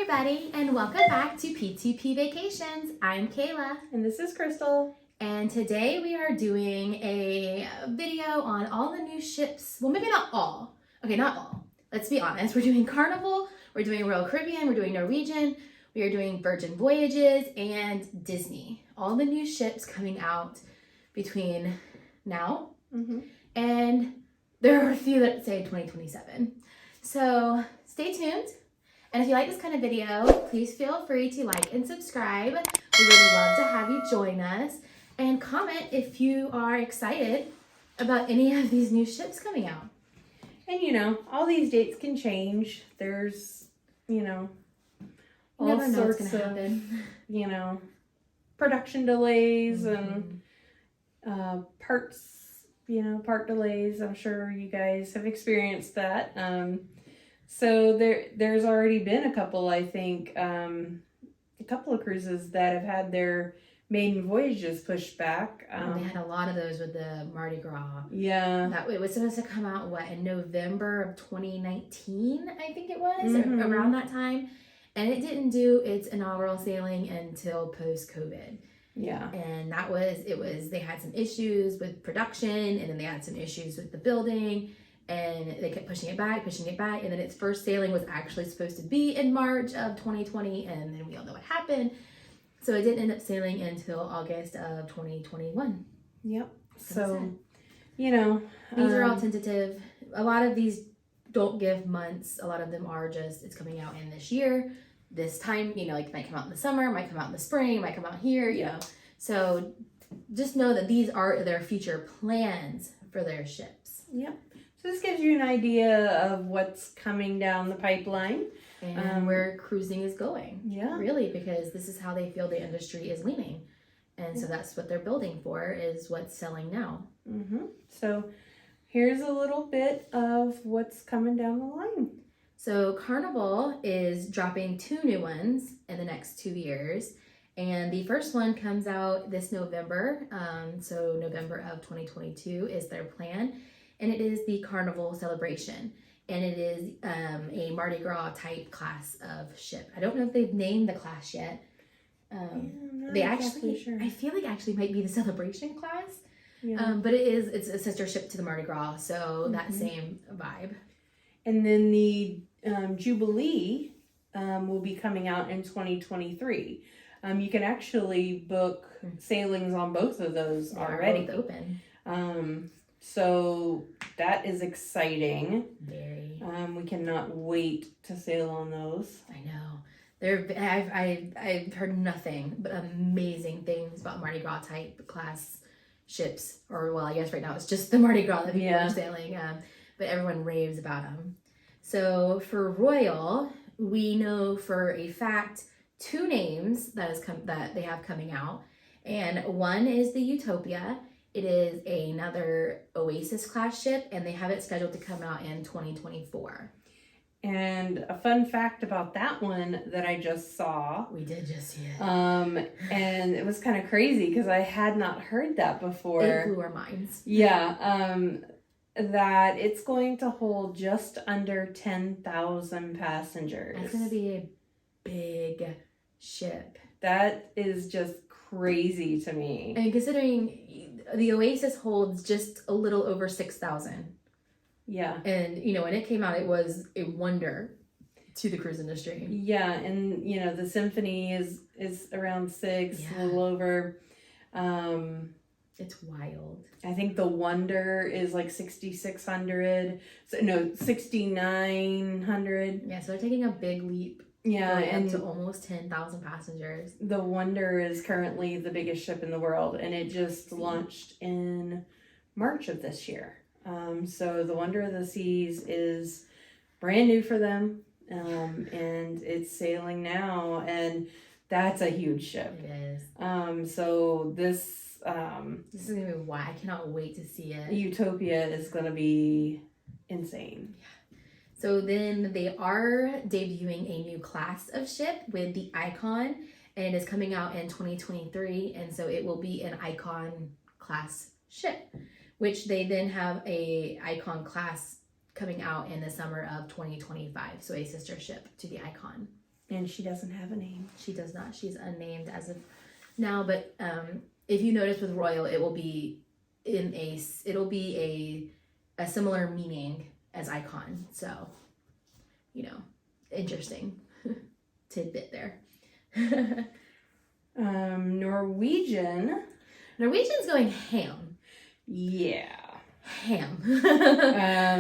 everybody, and welcome back to P2P Vacations. I'm Kayla. And this is Crystal. And today we are doing a video on all the new ships. Well, maybe not all. Okay, not all. Let's be honest. We're doing Carnival, we're doing Royal Caribbean, we're doing Norwegian, we are doing Virgin Voyages, and Disney. All the new ships coming out between now and there are a few that say 2027. So stay tuned. And if you like this kind of video, please feel free to like and subscribe. We would love to have you join us. And comment if you are excited about any of these new ships coming out. And you know, all these dates can change. There's, you know, all sorts of, happen. You know, production delays and parts, you know, part delays. I'm sure you guys have experienced that. So there's already been a couple, I think, a couple of cruises that have had their maiden voyages pushed back. They had a lot of those with the Mardi Gras. Yeah. That it was supposed to come out, in November of 2019, I think it was, around that time. And it didn't do its inaugural sailing until post-COVID. Yeah. And they had some issues with production, and then they had some issues with the building. And they kept pushing it back, and then its first sailing was actually supposed to be in March of 2020, and then we all know what happened. So it didn't end up sailing until August of 2021. Yep. So, you know. These are all tentative. A lot of these don't give months. A lot of them are just, it's coming out in this year. This time, you know, like it might come out in the summer, might come out in the spring, might come out here, you know. So just know that these are their future plans for their ships. Yep. So this gives you an idea of what's coming down the pipeline. And where cruising is going. Yeah. Really, because this is how they feel the industry is leaning. And so that's what they're building for, is what's selling now. So here's a little bit of what's coming down the line. So Carnival is dropping 2 new ones in the next 2 years. And the first one comes out this November. So November of 2022 is their plan. And it is the Carnival Celebration. And it is a Mardi Gras type class of ship. I don't know if they've named the class yet. They actually, sure. I feel like actually might be the Celebration class. Yeah. But it's a sister ship to the Mardi Gras, so that same vibe. And then the Jubilee will be coming out in 2023. You can actually book sailings on both of those already. Both open. So that is exciting. Very. We cannot wait to sail on those. I know. I've heard nothing but amazing things about Mardi Gras type class ships. Or, well, I guess right now it's just the Mardi Gras that people are sailing. But everyone raves about them. So for Royal, we know for a fact 2 names that they have coming out. And one is the Utopia. It is another Oasis class ship, and they have it scheduled to come out in 2024. And a fun fact about that one that I just saw. We did just see it. And it was kind of crazy because I had not heard that before. It blew our minds. Yeah. That it's going to hold just under 10,000 passengers. That's going to be a big ship. That is just crazy to me. And considering the Oasis holds just a little over 6,000. Yeah. And, you know, when it came out, it was a wonder to the cruise industry. Yeah. And, you know, the Symphony is around 6, a little over. It's wild. I think the Wonder is like 6,600. So, no, 6,900. Yeah, so they're taking a big leap. Yeah, and to almost 10,000 passengers. The Wonder is currently the biggest ship in the world, and it just launched in March of this year. So the Wonder of the Seas is brand new for them, and it's sailing now, and that's a huge ship. It is. So this is gonna be why I cannot wait to see it. Utopia is gonna be insane. Yeah. So then they are debuting a new class of ship with the Icon, and it is coming out in 2023, and so it will be an Icon class ship, which they then have a Icon class coming out in the summer of 2025, so a sister ship to the Icon. And she doesn't have a name. She does not. She's unnamed as of now. But if you notice with Royal, it will be a similar meaning as Icon. So, interesting tidbit there. Norwegian's going ham. Yeah. Ham.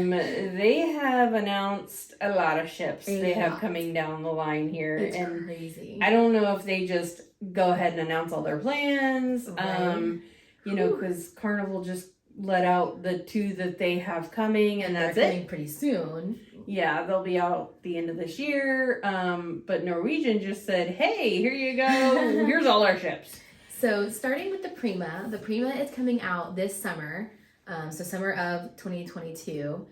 They have announced a lot of ships they have coming down the line here. It's and crazy. I don't know if they just go ahead and announce all their plans. Right. Because Carnival just let out the 2 that they have coming, and that's they're coming it. pretty soon. Yeah, they'll be out the end of this year. But Norwegian just said, hey, here you go. Here's all our ships. So starting with the Prima is coming out this summer. So summer of 2022.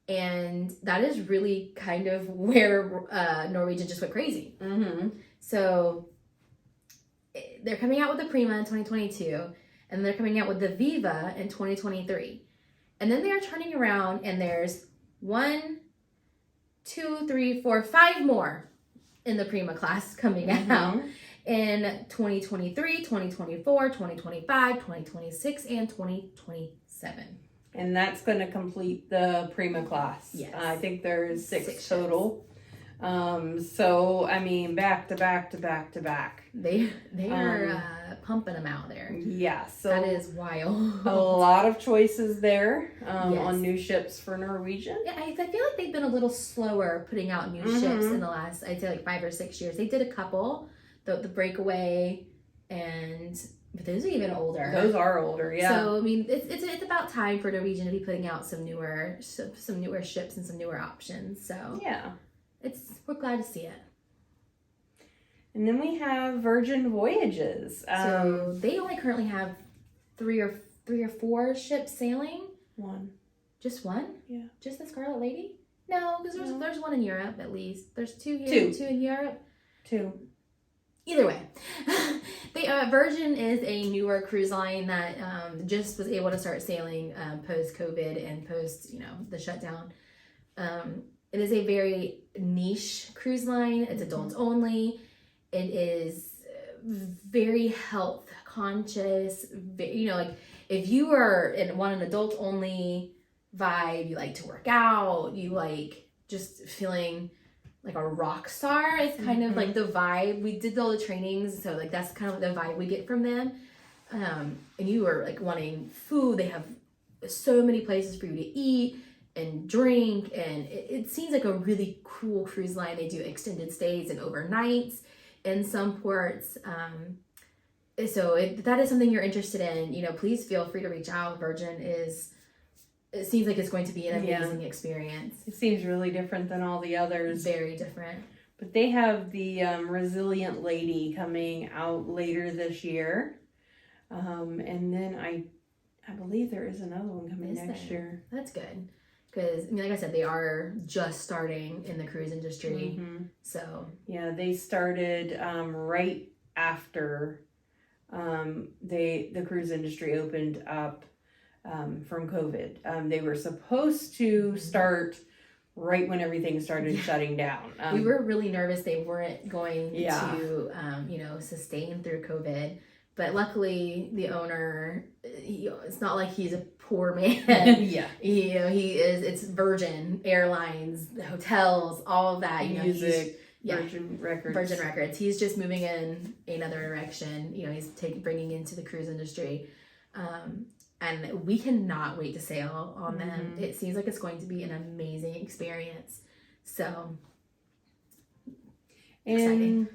And that is really kind of where Norwegian just went crazy. Mm-hmm. So they're coming out with the Prima in 2022. And they're coming out with the Viva in 2023. And then they are turning around and there's 1, 2, 3, 4, 5 more in the Prima class coming out in 2023, 2024, 2025, 2026, and 2027. And that's going to complete the Prima class. Yes. I think there's 6 ships. total. So, I mean, back to back to back to back. They are pumping them out there. Yeah, so that is wild. a lot of choices there Yes. on new ships for Norwegian. Yeah, I feel like they've been a little slower putting out new ships in the last, I'd say, like 5 or 6 years. They did a couple, the Breakaway, but those are even older. Those are older, yeah. So I mean, it's about time for Norwegian to be putting out some newer ships and some newer options. So yeah, we're glad to see it. And then we have Virgin Voyages. So they only currently have 3 or 4 ships sailing. 1. Just 1? Yeah. Just the Scarlet Lady? No, because there's 1 in Europe at least. There's 2 here, 2. 2 in Europe. 2. Either way, Virgin is a newer cruise line that just was able to start sailing post-COVID and post, the shutdown. It is a very niche cruise line. It's adults only. It is very health conscious. Like if you are want an adult only vibe, you like to work out, you like just feeling like a rock star is kind of like the vibe. We did all the trainings, so like that's kind of the vibe we get from them. And you are like wanting food. They have so many places for you to eat and drink, and it seems like a really cool cruise line. They do extended stays and overnights in some ports. So if that is something you're interested in, please feel free to reach out. It seems like it's going to be an amazing experience. It seems really different than all the others. Very different. But they have the Resilient Lady coming out later this year. And then I believe there is another one coming next year. That's good. Because, like I said, they are just starting in the cruise industry. So. Yeah, they started right after the cruise industry opened up from COVID. They were supposed to start right when everything started shutting down. We were really nervous they weren't going to, sustain through COVID. But luckily, the owner, it's not like he's a poor man. Yeah. He is, it's Virgin Airlines, the hotels, all of that. Music, Virgin Records. He's just moving in another direction. He's bringing into the cruise industry. And we cannot wait to sail on them. It seems like it's going to be an amazing experience. So, exciting.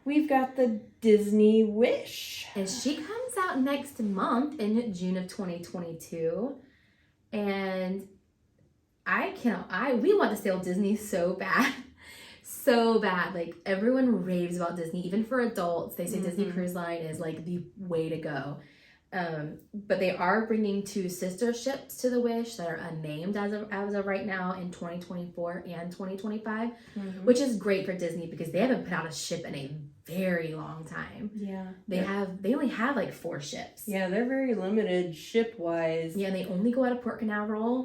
We've got the Disney Wish. And she comes out next month in June of 2022. And we want to sail Disney so bad. So bad. Like everyone raves about Disney. Even for adults, they say Disney Cruise Line is like the way to go. But they are bringing 2 sister ships to the Wish that are unnamed as of right now in 2024 and 2025, which is great for Disney because they haven't put out a ship in a very long time. Yeah. They only have like 4 ships. Yeah, they're very limited ship wise. Yeah, and they only go out of Port Canaveral.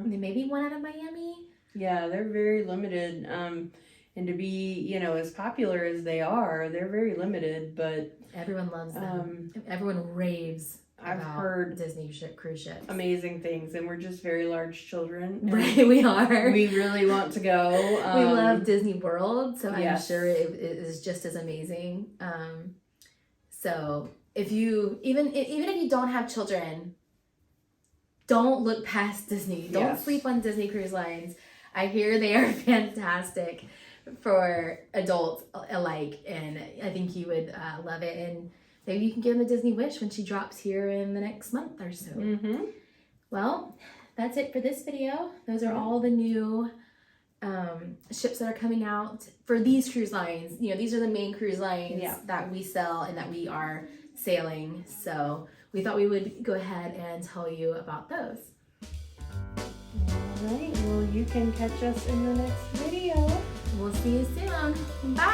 They maybe one out of Miami. Yeah, they're very limited. And And to be, as popular as they are, they're very limited, but everyone loves them. Everyone raves I've about heard Disney cruise ships. Amazing things, and we're just very large children. Right, we are. We really want to go. We love Disney World, so yes. I'm sure it is just as amazing. So if you even if you don't have children, don't look past Disney. Don't sleep on Disney Cruise Lines. I hear they are fantastic for adults alike, and I think you would love it. And maybe you can give them a Disney wish when she drops here in the next month or so. Mm-hmm. Well, that's it for this video. Those are all the new ships that are coming out for these cruise lines. These are the main cruise lines that we sell and that we are sailing. So we thought we would go ahead and tell you about those. All right. Well, you can catch us in the next video. We'll see you soon. Bye.